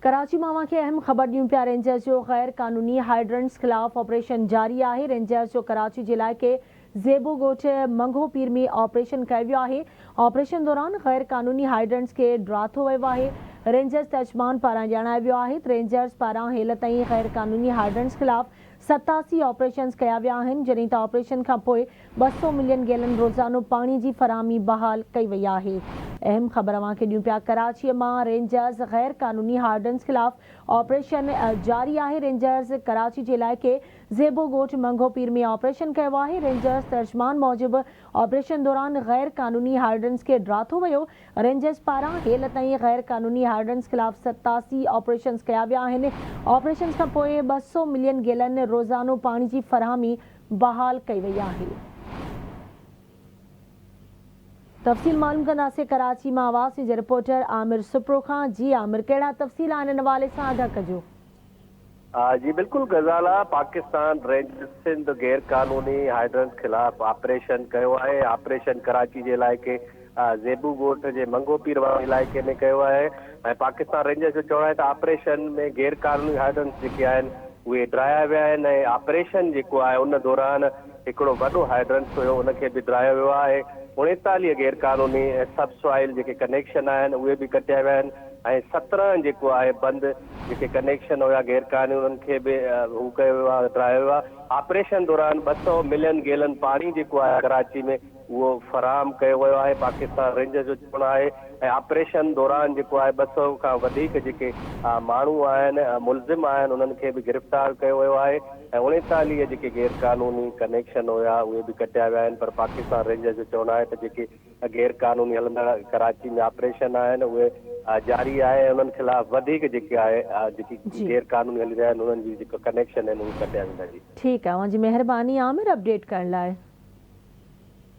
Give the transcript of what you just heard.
कराची मां खे अहम ख़बर ॾियूं पिया। रेंजर्स जो गैर कानूनी हाइड्रेंट्स ख़िलाफ़ ऑपरेशन जारी आहे। रेंजर्स जो कराची जे इलाइक़े ज़ेबू ॻोठ मंगो पीर में ऑपरेशन कयो वियो आहे। ऑपरेशन दौरान गैर कानूनी हाइड्रेंट्स खे ड्राथो वियो आहे। रेंजर्स तर्जमान पारां ॼाणायो वियो आहे त रेंजर्स पारां हेल ताईं गैर कानूनी हाइड्रेंट्स ख़िलाफ़ 87 ऑपरेशन्स कया विया आहिनि, जॾहिं त ऑपरेशन खां पोइ 200 मिलियन गैलन रोज़ानो पाणी जी फराहमी बहाल कई वई आहे। अहम ख़बर अव्हांखे ॾियूं पिया। कराची मां रेंजर्स गैर कानूनी हाइड्रेंट्स ख़िलाफ़ ऑपरेशन जारी आहे। रेंजर्स कराची जे इलाइक़े ज़ेबो ॻोठ मंगो पीर में ऑपरेशन कयो आहे। रेंजर्स तर्जमान मूजिबि ऑपरेशन दौरान गैर कानूनी हाइड्रेंट्स खे ड्राथो वियो। रेंजर्स पारां हेल ताईं गैर कानूनी हाइड्रेंट्स ख़िलाफ़ 87 ऑपरेशन्स कया विया आहिनि। ऑपरेशन खां पोइ 200 मिलियन गैलन रोज़ानो पाणी जी फराहमी बहाल कई वई आहे। तफ़सील मालूम कंदासीं कराची मां आवाज़ जे रिपोर्टर आमिर सुप्रो खां। जी आमिर, कहिड़ा तफ़सील आहिनि हिन हवाले सां आगाह कजो। जी बिल्कुलु गज़ाला, पाकिस्तान रेंजर्स सिंध गैर कानूनी हाइड्रेंट्स खिलाफ़ ऑपरेशन कयो आहे। ऑपरेशन कराची जे इलाइक़े ज़ेबू ॻोठ जे मंगो पीर वारे इलाइक़े में कयो आहे। ऐं पाकिस्तान रेंजर्स जो चवणु आहे त ऑपरेशन में गैर कानूनी हाइड्रेंट्स जेके आहिनि उहे ड्राया विया आहिनि ऐं ऑपरेशन जेको आहे उन दौरान हिकिड़ो वॾो हाइड्रेंट्स हुयो उनखे बि ड्रायो वियो आहे। 39 गैर कानूनी सब सॉइल जेके कनेक्शन आहिनि उहे बि कटिया विया आहिनि ऐं 17 जेको आहे बंदि जेके कनेक्शन हुया गैर कानूनी उन्हनि खे बि हू कयो वियो आहे, ड्रायो वियो आहे। ऑपरेशन दौरान 200 मिलियन गैलन पाणी जेको आहे कराची में उहो फराहम कयो वियो आहे। पाकिस्तान रेंजर्स जो चवणु आहे ऐं ऑपरेशन दौरान जेको आहे 200 खां वधीक जेके माण्हू आहिनि मुलज़िम आहिनि उन्हनि खे बि गिरफ़्तार कयो वियो आहे ऐं 39 जेके गैर कानूनी कनेक्शन हुया उहे बि कटिया विया आहिनि। पर पाकिस्तान रेंजर्स जो चवणु आहे त जेके गैर कानूनी हलंदड़ कराची में ऑपरेशन आहिनि उहे जारी आहे। उन्हनि खिलाफ़ वधीक जेके आहे जेकी गैर कानूनी हली रहिया आहिनि उन्हनि जी जेको कनेक्शन आहिनि उहे कटिया वेंदा। जी ठीकु आहे, मुंहिंजी महिरबानी आमिर अपडेट करण लाइ।